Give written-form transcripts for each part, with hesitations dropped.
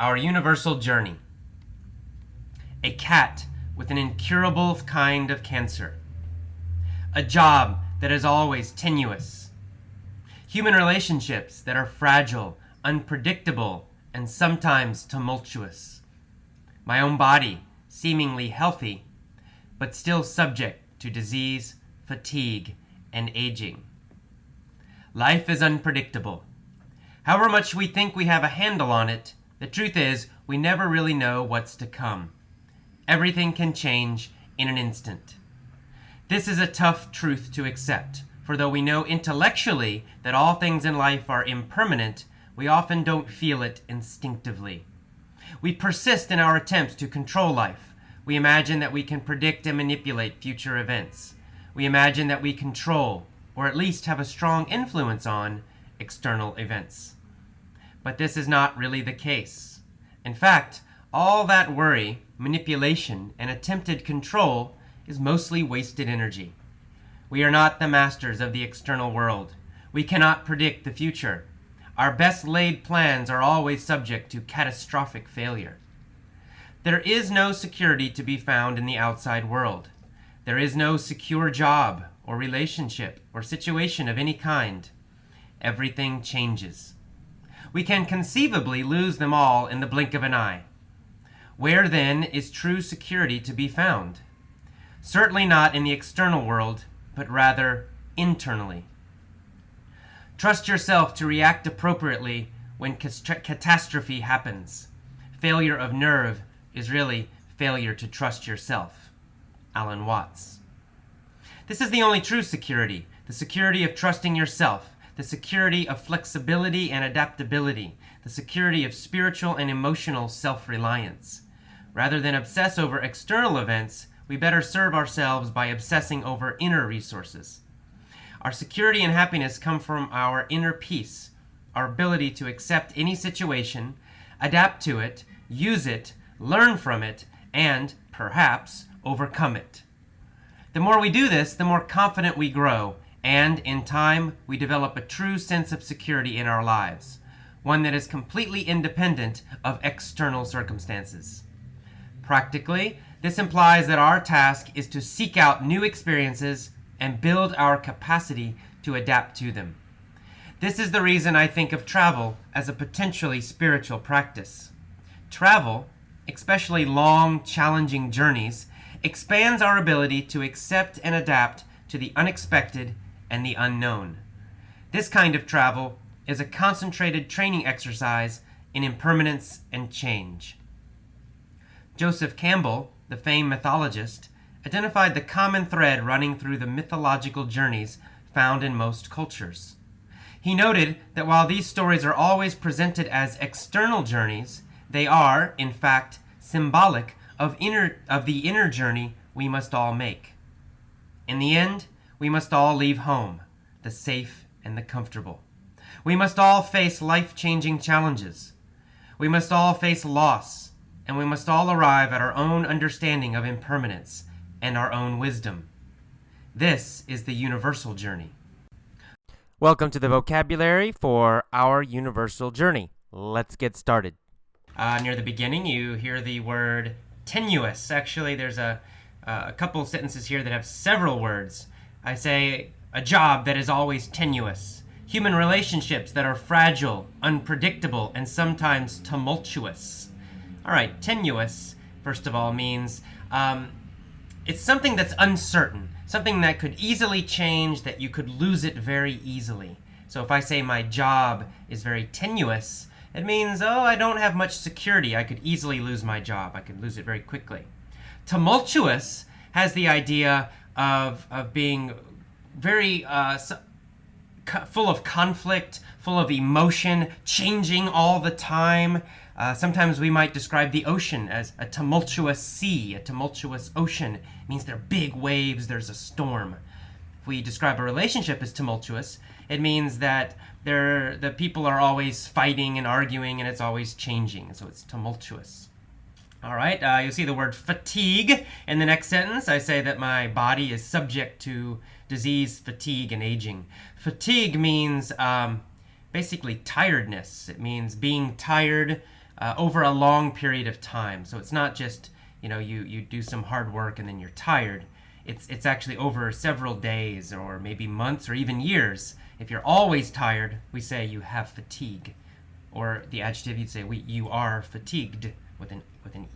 Our universal journey. A cat with an incurable kind of cancer. A job that is always tenuous. Human relationships that are fragile, unpredictable, and sometimes tumultuous. My own body, seemingly healthy, but still subject to disease, fatigue, and aging. Life is unpredictable. However much we think we have a handle on it, the truth is we never really know what's to come. Everything can change in an instant. This is a tough truth to accept, for though we know intellectually that all things in life are impermanent, we often don't feel it instinctively. We persist in our attempts to control life. We imagine that we can predict and manipulate future events. We imagine that we control, or at least have a strong influence on, external events. But this is not really the case. In fact, all that worry, manipulation, and attempted control is mostly wasted energy. We are not the masters of the external world. We cannot predict the future. Our best laid plans are always subject to catastrophic failure. There is no security to be found in the outside world. There is no secure job or relationship or situation of any kind. Everything changes. We can conceivably lose them all in the blink of an eye. Where then is true security to be found? Certainly not in the external world, but rather internally. Trust yourself to react appropriately when catastrophe happens. Failure of nerve is really failure to trust yourself. Alan Watts. This is the only true security, the security of trusting yourself, the security of flexibility and adaptability, the security of spiritual and emotional self-reliance. Rather than obsess over external events, we better serve ourselves by obsessing over inner resources. Our security and happiness come from our inner peace, our ability to accept any situation, adapt to it, use it, learn from it, and, perhaps, overcome it. The more we do this, the more confident we grow, and, in time, we develop a true sense of security in our lives, one that is completely independent of external circumstances. Practically, this implies that our task is to seek out new experiences and build our capacity to adapt to them. This is the reason I think of travel as a potentially spiritual practice. Travel, especially long, challenging journeys, expands our ability to accept and adapt to the unexpected and the unknown. This kind of travel is a concentrated training exercise in impermanence and change. Joseph Campbell, the famed mythologist, identified the common thread running through the mythological journeys found in most cultures. He noted that while these stories are always presented as external journeys, they are, in fact, symbolic of the inner journey we must all make. In the end, we must all leave home, the safe and the comfortable. We must all face life-changing challenges. We must all face loss, and we must all arrive at our own understanding of impermanence and our own wisdom. This is the universal journey. Welcome to the vocabulary for our universal journey. Let's get started. Near the beginning, you hear the word tenuous. Actually, there's a couple sentences here that have several words. I say a job that is always tenuous. Human relationships that are fragile, unpredictable, and sometimes tumultuous. All right, tenuous, first of all, means it's something that's uncertain, something that could easily change, that you could lose it very easily. So if I say my job is very tenuous, it means, I don't have much security. I could easily lose my job. I could lose it very quickly. Tumultuous has the idea of being very full of conflict, full of emotion, changing all the time. Sometimes we might describe the ocean as a tumultuous sea, a tumultuous ocean. It means there are big waves, there's a storm. If we describe a relationship as tumultuous, it means that the people are always fighting and arguing, and it's always changing, so it's tumultuous. All right, you'll see the word fatigue in the next sentence. I say that my body is subject to disease, fatigue, and aging. Fatigue means basically tiredness. It means being tired, over a long period of time. So it's not just, you do some hard work and then you're tired. It's actually over several days or maybe months or even years. If you're always tired, we say you have fatigue. Or the adjective, you'd say you are fatigued with an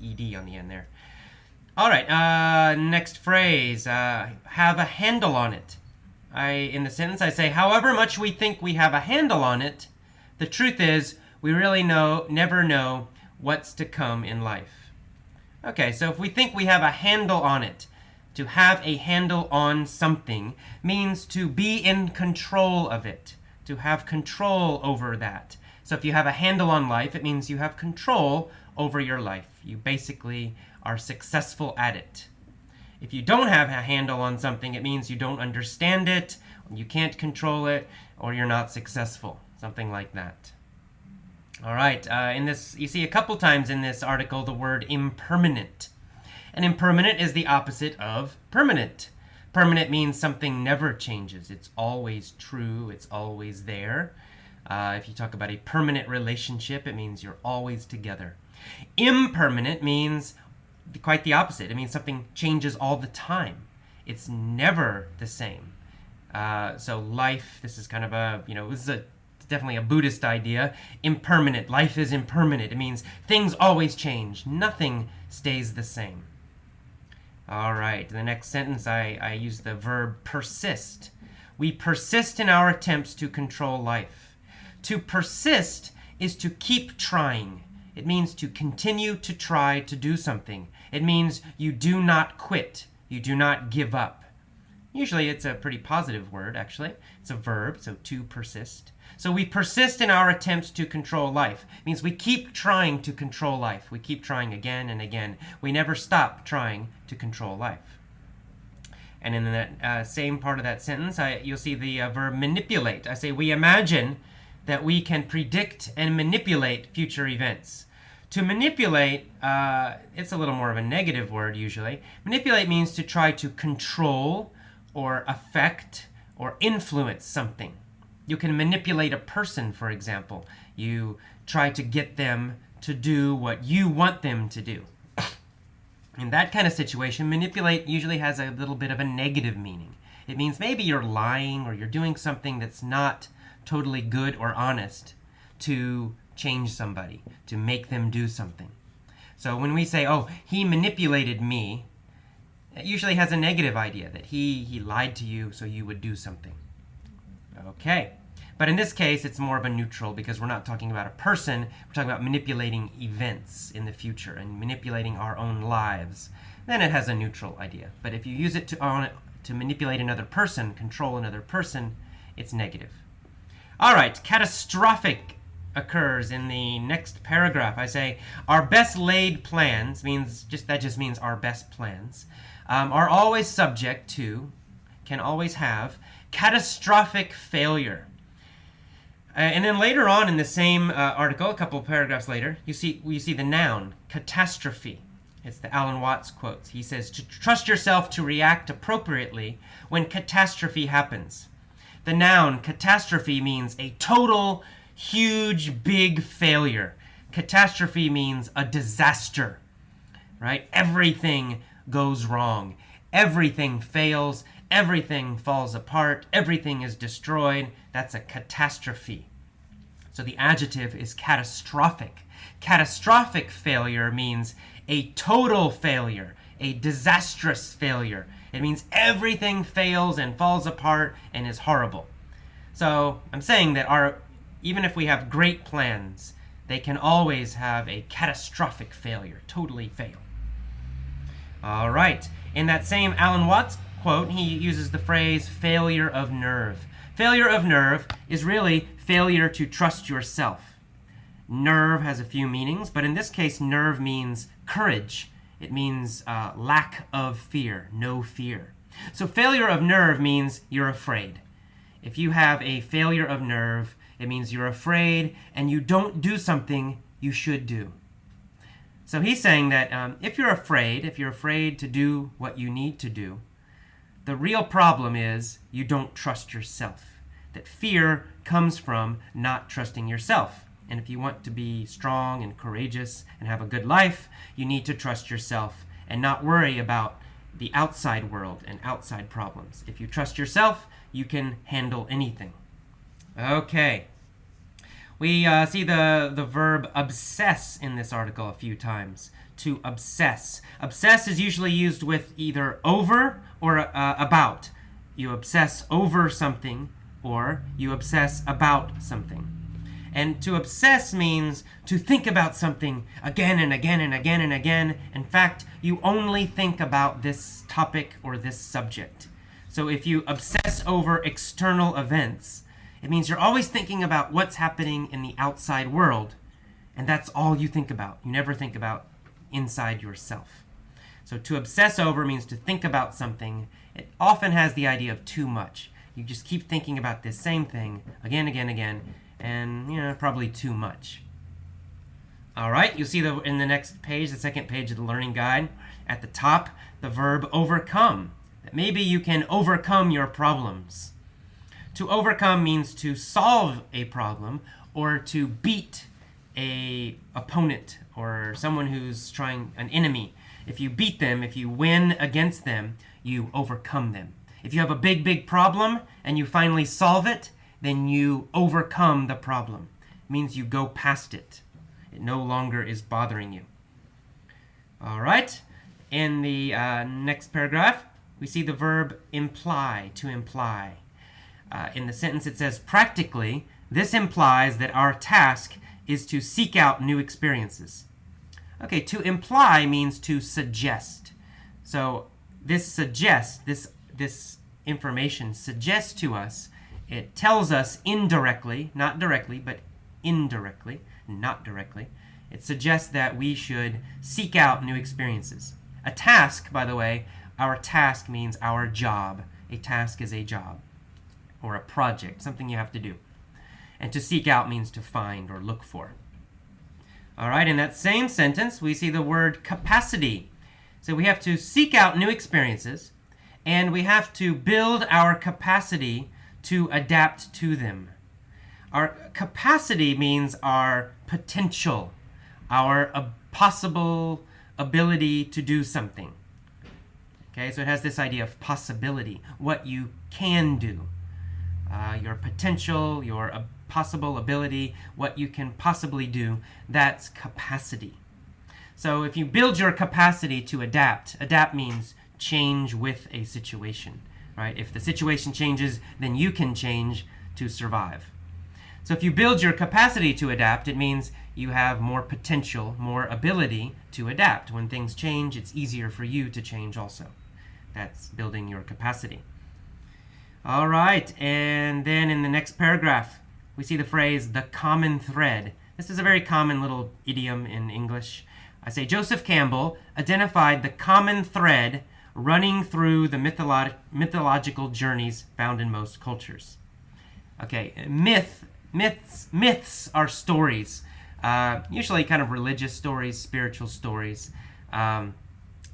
ed on the end there. All right, next phrase, have a handle on it. In the sentence, I say, however much we think we have a handle on it, the truth is we really never know what's to come in life. Okay, so if we think we have a handle on it, to have a handle on something means to be in control of it, to have control over that. So if you have a handle on life, it means you have control over your life. You basically are successful at it. If you don't have a handle on something, it means you don't understand it, you can't control it, or you're not successful. Something like that. All right, in this, you see a couple times in this article the word impermanent. And impermanent is the opposite of permanent. Permanent means something never changes. It's always true. It's always there. If you talk about a permanent relationship, it means you're always together. Impermanent means quite the opposite. It means something changes all the time. It's never the same. So life, this is kind of this is definitely a Buddhist idea. Impermanent. Life is impermanent. It means things always change. Nothing stays the same. All right, in the next sentence, I use the verb persist. We persist in our attempts to control life. To persist is to keep trying. It means to continue to try to do something. It means you do not quit. You do not give up. Usually it's a pretty positive word, actually. It's a verb, so to persist. So we persist in our attempts to control life. It means we keep trying to control life. We keep trying again and again. We never stop trying to control life. And in that same part of that sentence, you'll see the verb manipulate. I say we imagine that we can predict and manipulate future events. To manipulate, it's a little more of a negative word usually. Manipulate means to try to control or affect or influence something. You can manipulate a person, for example. You try to get them to do what you want them to do. In that kind of situation, manipulate usually has a little bit of a negative meaning. It means maybe you're lying or you're doing something that's not totally good or honest to change somebody, to make them do something. So when we say, oh, he manipulated me, it usually has a negative idea that he lied to you so you would do something. Okay. But in this case, it's more of a neutral because we're not talking about a person. We're talking about manipulating events in the future and manipulating our own lives. Then it has a neutral idea. But if you use it to manipulate another person, control another person, it's negative. All right, catastrophic occurs in the next paragraph. I say, our best laid plans, that just means our best plans, are always subject to, can always have, catastrophic failure. And then later on in the same article, a couple of paragraphs later, you see the noun, catastrophe. It's the Alan Watts quotes. He says, to trust yourself to react appropriately when catastrophe happens. The noun, catastrophe, means a total, huge, big failure. Catastrophe means a disaster, right? Everything goes wrong. Everything fails. Everything falls apart. Everything is destroyed. That's a catastrophe. So the adjective is catastrophic. Catastrophic failure means a total failure, a disastrous failure. It means everything fails and falls apart and is horrible. So I'm saying that even if we have great plans, they can always have a catastrophic failure, totally fail. All right. In that same Alan Watts quote, he uses the phrase failure of nerve. Failure of nerve is really failure to trust yourself. Nerve has a few meanings, but in this case, nerve means courage. It means lack of fear, no fear. So failure of nerve means you're afraid. If you have a failure of nerve, it means you're afraid and you don't do something you should do. So he's saying that if you're afraid to do what you need to do, the real problem is you don't trust yourself. That fear comes from not trusting yourself. And if you want to be strong and courageous and have a good life, you need to trust yourself and not worry about the outside world and outside problems. If you trust yourself, you can handle anything. Okay. We see the verb obsess in this article a few times. To obsess. Obsess is usually used with either over or about. You obsess over something or you obsess about something. And to obsess means to think about something again and again and again and again. In fact, you only think about this topic or this subject. So if you obsess over external events, it means you're always thinking about what's happening in the outside world, and that's all you think about. You never think about inside yourself. So to obsess over means to think about something. It often has the idea of too much. You just keep thinking about this same thing again, and probably too much. All right, you'll see in the next page, the second page of the learning guide, at the top, the verb overcome. That maybe you can overcome your problems. To overcome means to solve a problem or to beat a opponent or someone who's trying, an enemy. If you beat them, if you win against them, you overcome them. If you have a big problem and you finally solve it, then you overcome the problem. It means you go past it. It no longer is bothering you. All right. In the next paragraph, we see the verb imply, to imply. In the sentence it says, practically, this implies that our task is to seek out new experiences. Okay, to imply means to suggest. So this suggests, this information suggests to us, it tells us indirectly, not directly, but indirectly, not directly. It suggests that we should seek out new experiences. A task, by the way, our task means our job. A task is a job or a project, something you have to do. And to seek out means to find or look for. All right, in that same sentence, we see the word capacity. So we have to seek out new experiences, and we have to build our capacity to adapt to them. Our capacity means our potential, our possible ability to do something. Okay, so it has this idea of possibility, what you can do. Your potential, your possible ability, what you can possibly do, that's capacity. So if you build your capacity to adapt means change with a situation, right? If the situation changes, then you can change to survive. So if you build your capacity to adapt, it means you have more potential, more ability to adapt. When things change, it's easier for you to change also. That's building your capacity. All right, and then in the next paragraph, we see the phrase, the common thread. This is a very common little idiom in English. I say Joseph Campbell identified the common thread running through the mythological journeys found in most cultures. Okay, myths are stories, usually kind of religious stories, spiritual stories. So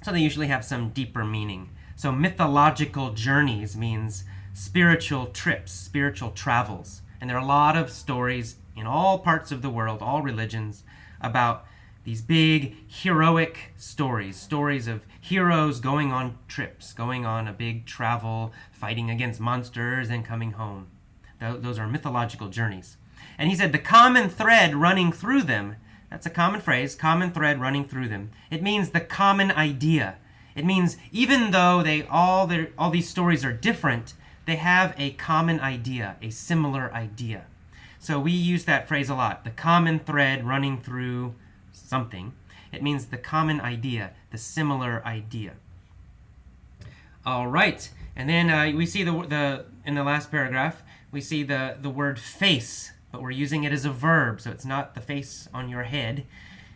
they usually have some deeper meaning. So mythological journeys means spiritual trips, spiritual travels. And there are a lot of stories in all parts of the world, all religions, about these big heroic stories of heroes going on trips, going on a big travel, fighting against monsters and coming home. Those are mythological journeys. And he said the common thread running through them, that's a common phrase, common thread running through them. It means the common idea. It means even though all these stories are different, they have a common idea, a similar idea. So we use that phrase a lot, the common thread running through something. It means the common idea, the similar idea. All right, and then we see in the last paragraph, we see the word face, but we're using it as a verb, so it's not the face on your head.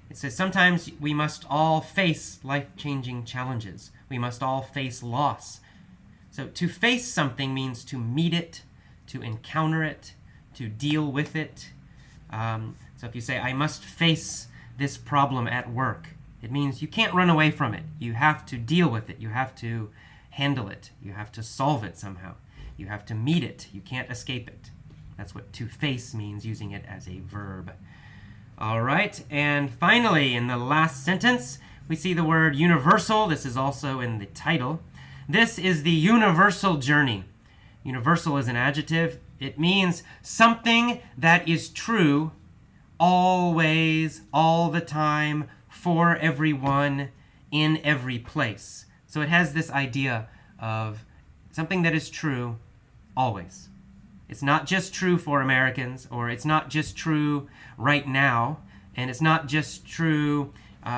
It says sometimes we must all face life-changing challenges. We must all face loss. So to face something means to meet it, to encounter it, to deal with it. So if you say, I must face this problem at work, it means you can't run away from it. You have to deal with it. You have to handle it. You have to solve it somehow. You have to meet it. You can't escape it. That's what to face means, using it as a verb. All right, and finally, in the last sentence, we see the word universal. This is also in the title. This is the universal journey. Universal is an adjective. It means something that is true always, all the time, for everyone, in every place. So it has this idea of something that is true always. It's not just true for Americans, or it's not just true right now, and it's not just true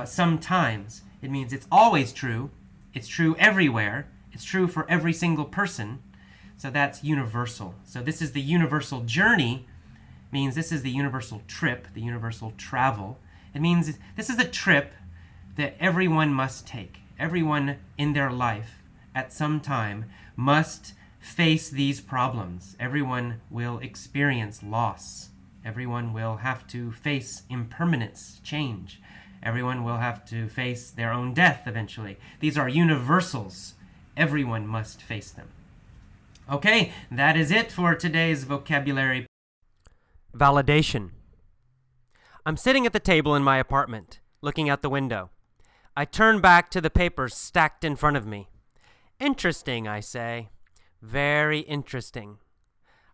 sometimes. It means it's always true. It's true everywhere. It's true for every single person. So that's universal. So this is the universal journey. Means this is the universal trip, the universal travel. It means this is a trip that everyone must take. Everyone in their life at some time must face these problems. Everyone will experience loss. Everyone will have to face impermanence, change. Everyone will have to face their own death eventually. These are universals. Everyone must face them. Okay, that is it for today's vocabulary. Validation. I'm sitting at the table in my apartment, looking out the window. I turn back to the papers stacked in front of me. Interesting, I say. Very interesting.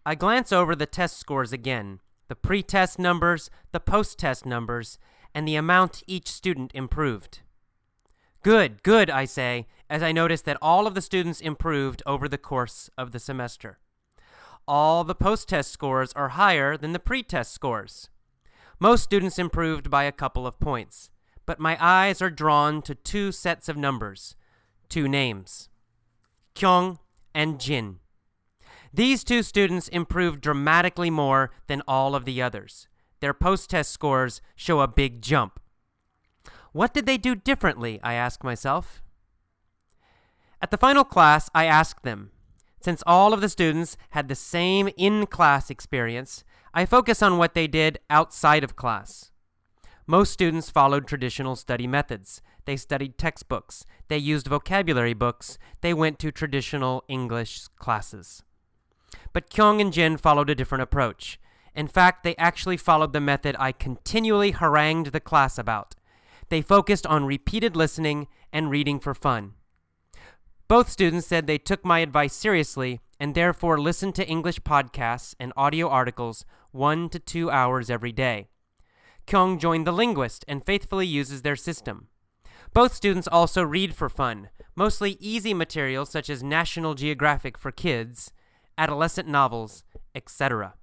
I glance over the test scores again, the pre-test numbers, the post-test numbers, and the amount each student improved. Good, good, I say, as I notice that all of the students improved over the course of the semester. All the post-test scores are higher than the pre-test scores. Most students improved by a couple of points, but my eyes are drawn to two sets of numbers, two names, Kyung and Jin. These two students improved dramatically more than all of the others. Their post-test scores show a big jump. What did they do differently, I ask myself. At the final class, I asked them. Since all of the students had the same in-class experience, I focus on what they did outside of class. Most students followed traditional study methods. They studied textbooks. They used vocabulary books. They went to traditional English classes. But Kyung and Jin followed a different approach. In fact, they actually followed the method I continually harangued the class about. They focused on repeated listening and reading for fun. Both students said they took my advice seriously and therefore listened to English podcasts and audio articles 1 to 2 hours every day. Kyung joined the Linguist and faithfully uses their system. Both students also read for fun, mostly easy materials such as National Geographic for kids, adolescent novels, etc.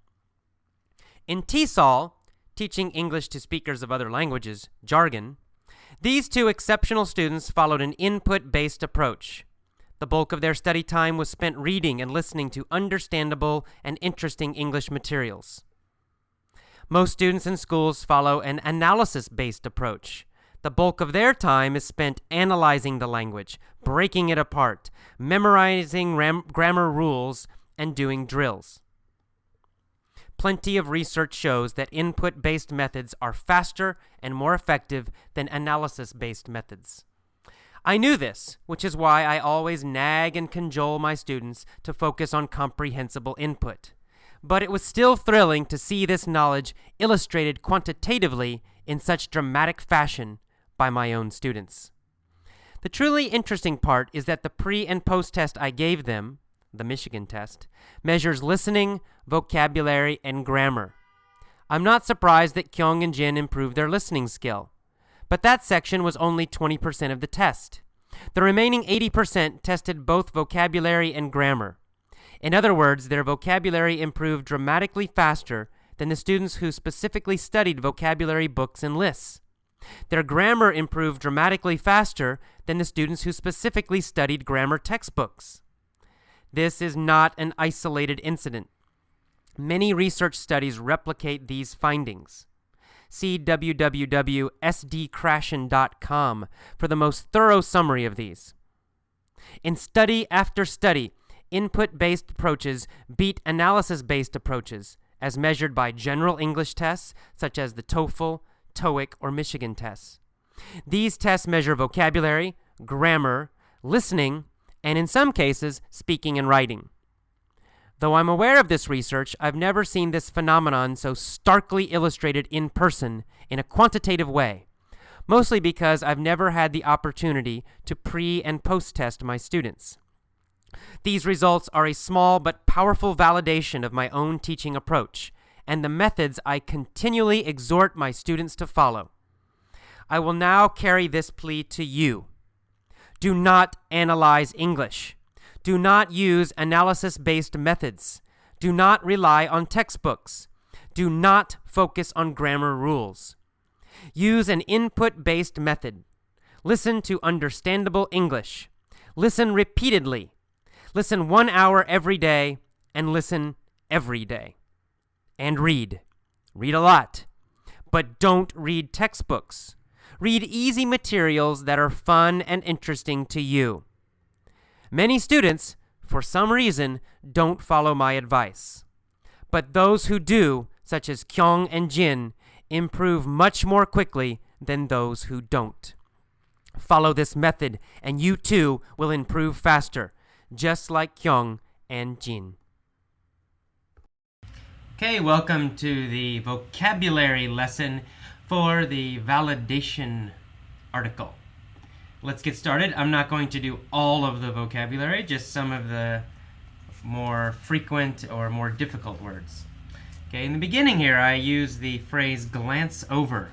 In TESOL, teaching English to speakers of other languages, jargon, these two exceptional students followed an input-based approach. The bulk of their study time was spent reading and listening to understandable and interesting English materials. Most students in schools follow an analysis-based approach. The bulk of their time is spent analyzing the language, breaking it apart, memorizing grammar rules, and doing drills. Plenty of research shows that input-based methods are faster and more effective than analysis-based methods. I knew this, which is why I always nag and cajole my students to focus on comprehensible input. But it was still thrilling to see this knowledge illustrated quantitatively in such dramatic fashion by my own students. The truly interesting part is that the pre- and post-test I gave them, the Michigan test, measures listening, vocabulary, and grammar. I'm not surprised that Kyung and Jin improved their listening skill. But that section was only 20% of the test. The remaining 80% tested both vocabulary and grammar. In other words, their vocabulary improved dramatically faster than the students who specifically studied vocabulary books and lists. Their grammar improved dramatically faster than the students who specifically studied grammar textbooks. This is not an isolated incident. Many research studies replicate these findings. See www.sdcrashin.com for the most thorough summary of these. In study after study, input-based approaches beat analysis-based approaches as measured by general English tests such as the TOEFL, TOEIC, or Michigan tests. These tests measure vocabulary, grammar, listening, and in some cases, speaking and writing. Though I'm aware of this research, I've never seen this phenomenon so starkly illustrated in person in a quantitative way, mostly because I've never had the opportunity to pre- and post-test my students. These results are a small but powerful validation of my own teaching approach and the methods I continually exhort my students to follow. I will now carry this plea to you. Do not analyze English. Do not use analysis-based methods. Do not rely on textbooks. Do not focus on grammar rules. Use an input-based method. Listen to understandable English. Listen repeatedly. Listen 1 hour every day, and listen every day. And read. Read a lot. But don't read textbooks. Read easy materials that are fun and interesting to you. Many students, for some reason, don't follow my advice. But those who do, such as Kyung and Jin, improve much more quickly than those who don't. Follow this method, and you too will improve faster, just like Kyung and Jin. Okay, welcome to the vocabulary lesson for the validation article. Let's get started. I'm not going to do all of the vocabulary, just some of the more frequent or more difficult words. Okay, in the beginning here, I use the phrase glance over.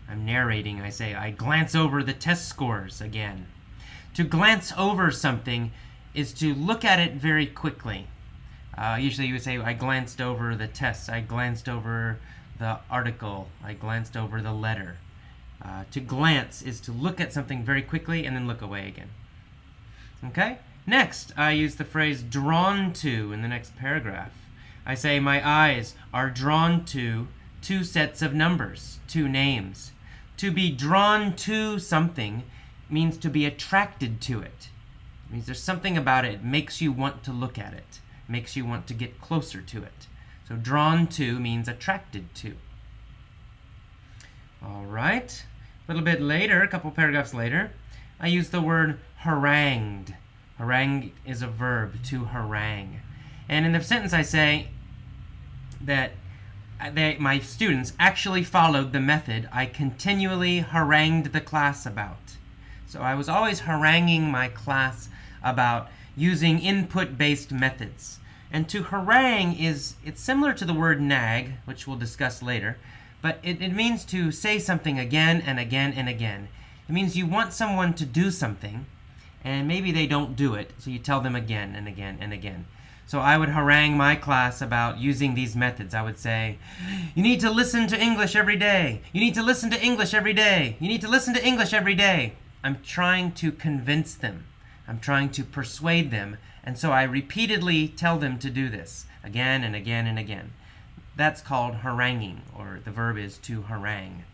I'm narrating, I say, I glance over the test scores again. To glance over something is to look at it very quickly. Usually you would say, I glanced over the tests, I glanced over the article, I glanced over the letter. To glance is to look at something very quickly and then look away again. Okay? Next, I use the phrase drawn to in the next paragraph. I say, my eyes are drawn to 2 sets of numbers, 2 names. To be drawn to something means to be attracted to it. It means there's something about it. It makes you want to look at it. Makes you want to get closer to it. So drawn to means attracted to. All right. A little bit later, a couple paragraphs later, I use the word harangued. Harangue is a verb, to harangue. And in the sentence I say that my students actually followed the method I continually harangued the class about. So I was always haranguing my class about using input-based methods. And to harangue it's similar to the word nag, which we'll discuss later, but it means to say something again and again and again. It means you want someone to do something, and maybe they don't do it, so you tell them again and again and again. So I would harangue my class about using these methods. I would say, you need to listen to English every day. You need to listen to English every day. You need to listen to English every day. I'm trying to convince them. I'm trying to persuade them, and so I repeatedly tell them to do this again and again and again. That's called haranguing, or the verb is to harangue.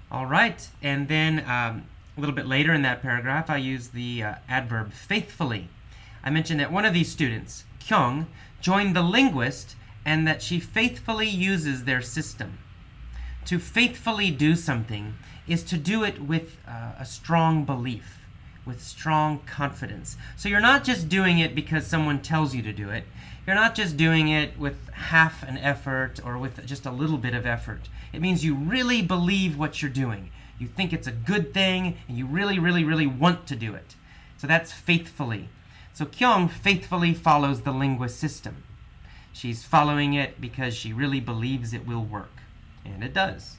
All right, and then a little bit later in that paragraph, I use the adverb faithfully. I mentioned that one of these students, Kyung, joined the linguist and that she faithfully uses their system. To faithfully do something is to do it with a strong belief, with strong confidence. So you're not just doing it because someone tells you to do it. You're not just doing it with half an effort or with just a little bit of effort. It means you really believe what you're doing. You think it's a good thing, and you really, really, really want to do it. So that's faithfully. So Kyung faithfully follows the linguist system. She's following it because she really believes it will work. And it does.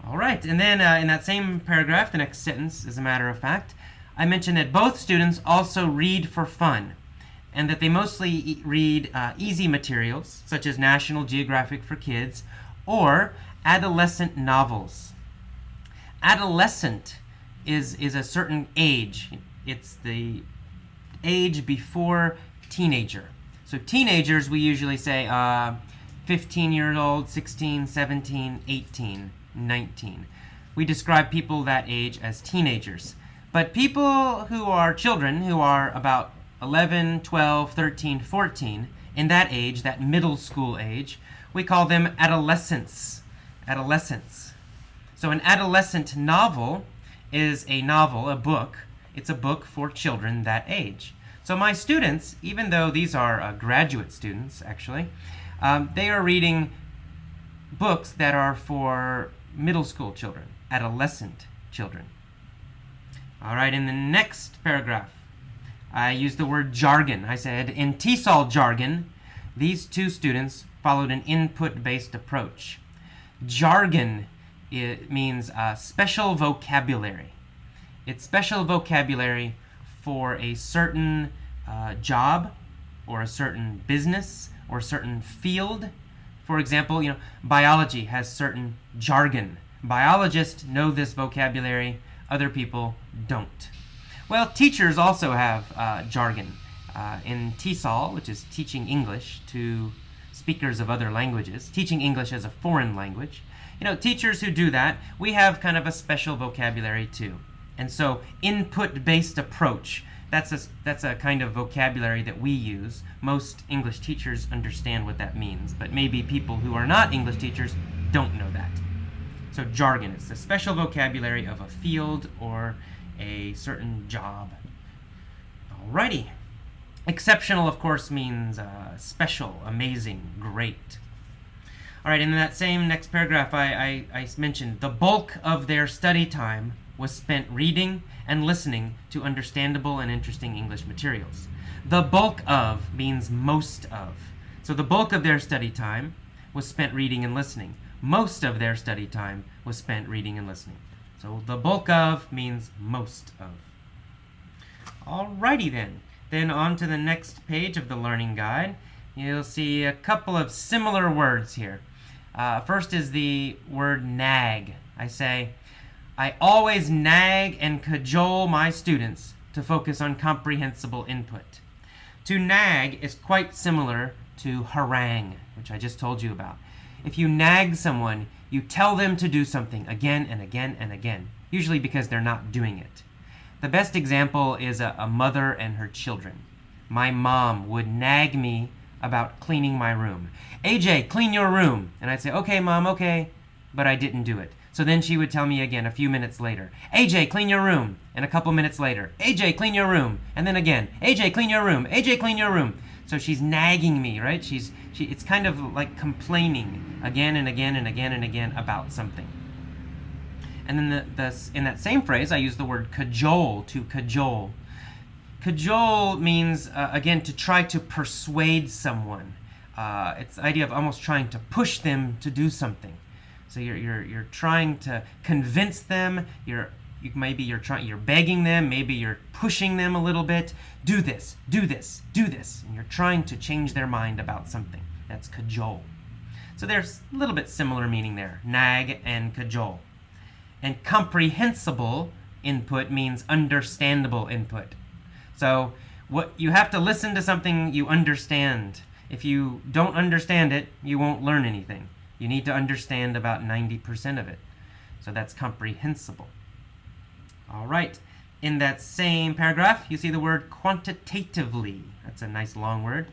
All right, and then in that same paragraph, the next sentence, as a matter of fact, I mentioned that both students also read for fun, and that they mostly read easy materials, such as National Geographic for Kids, or adolescent novels. Adolescent is a certain age. It's the age before teenager. So teenagers, we usually say 15-year-old, 16, 17, 18, 19. We describe people that age as teenagers. But people who are children, who are about 11, 12, 13, 14, in that age, that middle school age, we call them adolescents. Adolescents. So an adolescent novel is a novel, a book. It's a book for children that age. So my students, even though these are graduate students, actually, they are reading books that are for middle school children, adolescent children. All right, in the next paragraph, I used the word jargon. I said, in TESOL jargon, these two students followed an input-based approach. Jargon, it means special vocabulary. It's special vocabulary for a certain job or a certain business or a certain field. For example, biology has certain jargon. Biologists know this vocabulary, other people don't. Well, teachers also have jargon. In TESOL, which is teaching English to speakers of other languages, teaching English as a foreign language, teachers who do that, we have kind of a special vocabulary too. And so input-based approach, that's a kind of vocabulary that we use. Most English teachers understand what that means, but maybe people who are not English teachers don't know that. So jargon is the special vocabulary of a field or a certain job. Alrighty. Exceptional, of course, means special, amazing, great. All right, in that same next paragraph, I mentioned the bulk of their study time was spent reading and listening to understandable and interesting English materials. The bulk of means most of. So the bulk of their study time was spent reading and listening. Most of their study time was spent reading and listening. So the bulk of means most of. Alrighty then. Then on to the next page of the learning guide. You'll see a couple of similar words here. First is the word nag. I say, I always nag and cajole my students to focus on comprehensible input. To nag is quite similar to harangue, which I just told you about. If you nag someone, you tell them to do something again and again and again, usually because they're not doing it. The best example is a mother and her children. My mom would nag me about cleaning my room. AJ, clean your room. And I'd say, okay, Mom, okay. But I didn't do it. So then she would tell me again a few minutes later, AJ, clean your room. And a couple minutes later, AJ, clean your room. And then again, AJ, clean your room. AJ, clean your room. So she's nagging me, right? It's kind of like complaining again and again and again and again about something. And then in that same phrase, I use the word cajole, to cajole. Cajole means, again, to try to persuade someone. It's the idea of almost trying to push them to do something. So you're trying to convince them. You're begging them. Maybe you're pushing them a little bit. Do this, do this, do this. And you're trying to change their mind about something. That's cajole. So there's a little bit similar meaning there. Nag and cajole. And comprehensible input means understandable input. So what you have to listen to something you understand. If you don't understand it, you won't learn anything. You need to understand about 90% of it. So that's comprehensible. All right. In that same paragraph, you see the word quantitatively. That's a nice long word.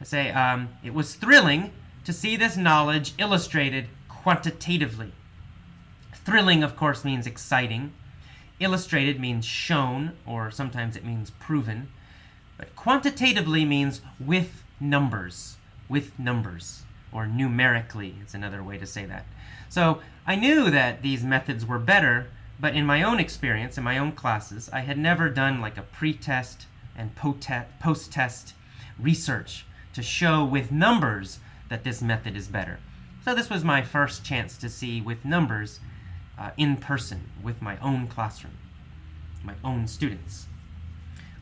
I say, it was thrilling to see this knowledge illustrated quantitatively. Thrilling, of course, means exciting. Illustrated means shown, or sometimes it means proven. But quantitatively means with numbers, or numerically. It's another way to say that. So I knew that these methods were better, but in my own experience, in my own classes, I had never done like a pre-test and post-test research to show with numbers that this method is better. So this was my first chance to see with numbers in person with my own classroom, my own students.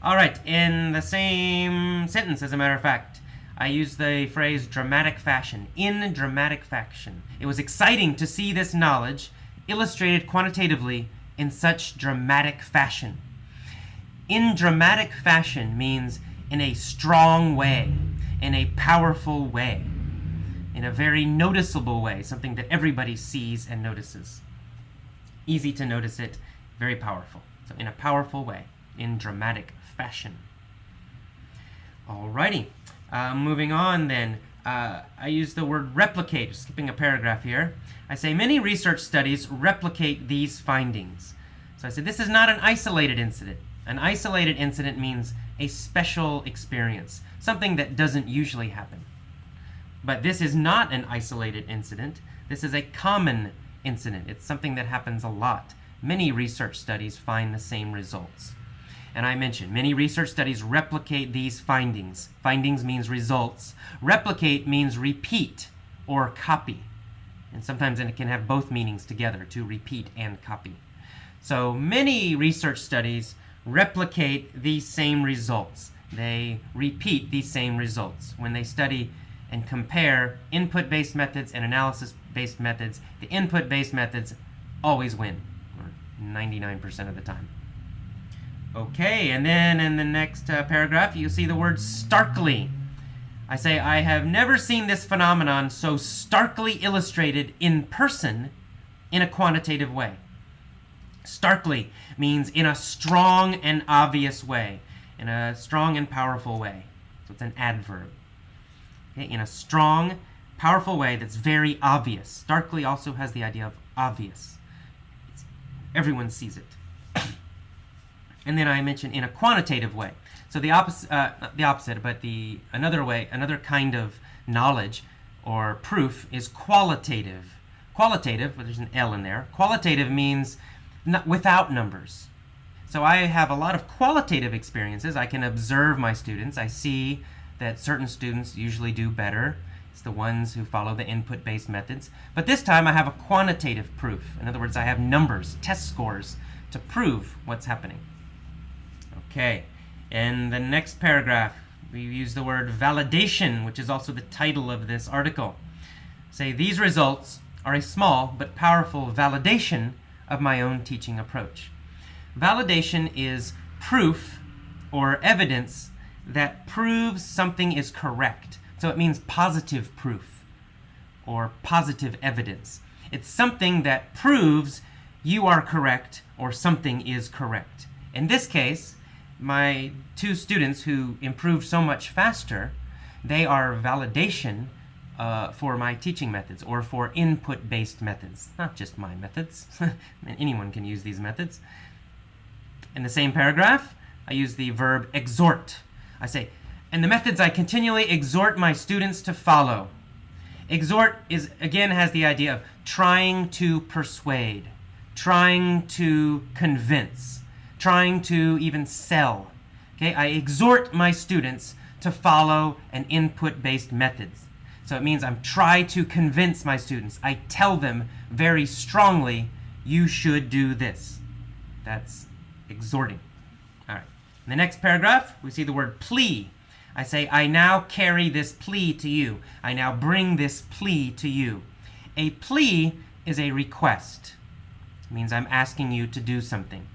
All right, in the same sentence, as a matter of fact, I used the phrase dramatic fashion. In dramatic fashion. It was exciting to see this knowledge illustrated quantitatively in such dramatic fashion. In dramatic fashion means in a strong way, in a powerful way, in a very noticeable way, something that everybody sees and notices. Easy to notice it, very powerful. So in a powerful way, in dramatic fashion. Alrighty, moving on then. I use the word replicate, skipping a paragraph here. I say many research studies replicate these findings. So I said this is not an isolated incident. An isolated incident means a special experience, something that doesn't usually happen. But this is not an isolated incident. This is a common incident. It's something that happens a lot. Many research studies find the same results. And I mentioned, many research studies replicate these findings. Findings means results. Replicate means repeat or copy. And sometimes it can have both meanings together, to repeat and copy. So many research studies replicate these same results. They repeat these same results. When they study and compare input-based methods and analysis-based methods, the input-based methods always win, or 99% of the time. Okay, and then in the next paragraph, you'll see the word starkly. I say, I have never seen this phenomenon so starkly illustrated in person in a quantitative way. Starkly means in a strong and obvious way, in a strong and powerful way. So it's an adverb. Okay, in a strong, powerful way that's very obvious. Starkly also has the idea of obvious. Everyone sees it. And then I mentioned in a quantitative way. So the opposite, not the opposite, but another way, another kind of knowledge or proof is qualitative. Qualitative, well, there's an L in there. Qualitative means without numbers. So I have a lot of qualitative experiences. I can observe my students. I see that certain students usually do better. It's the ones who follow the input-based methods. But this time I have a quantitative proof. In other words, I have numbers, test scores, to prove what's happening. Okay, in the next paragraph, we use the word validation, which is also the title of this article. Say, these results are a small but powerful validation of my own teaching approach. Validation is proof or evidence that proves something is correct. So it means positive proof or positive evidence. It's something that proves you are correct or something is correct. In this case, my two students who improved so much faster, they are validation for my teaching methods or for input-based methods, not just my methods. Anyone can use these methods. In the same paragraph, I use the verb exhort. I say, and the methods I continually exhort my students to follow. Exhort again has the idea of trying to persuade, trying to convince, trying to even sell. Okay, I exhort my students to follow an input-based methods. So it means I'm trying to convince my students. I tell them very strongly, you should do this. That's exhorting. All right. In the next paragraph, we see the word plea. I say, I now carry this plea to you. I now bring this plea to you. A plea is a request. It means I'm asking you to do something.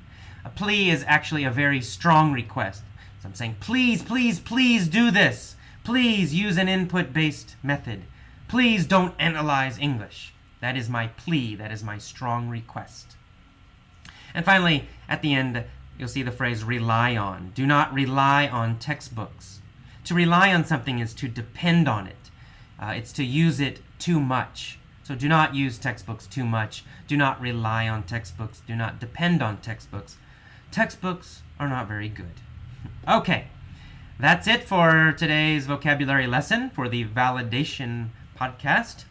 A plea is actually a very strong request. So I'm saying, please, please, please do this. Please use an input-based method. Please don't analyze English. That is my plea. That is my strong request. And finally, at the end, you'll see the phrase rely on. Do not rely on textbooks. To rely on something is to depend on it. It's to use it too much. So do not use textbooks too much. Do not rely on textbooks. Do not depend on textbooks. Textbooks are not very good. Okay, that's it for today's vocabulary lesson for the validation podcast.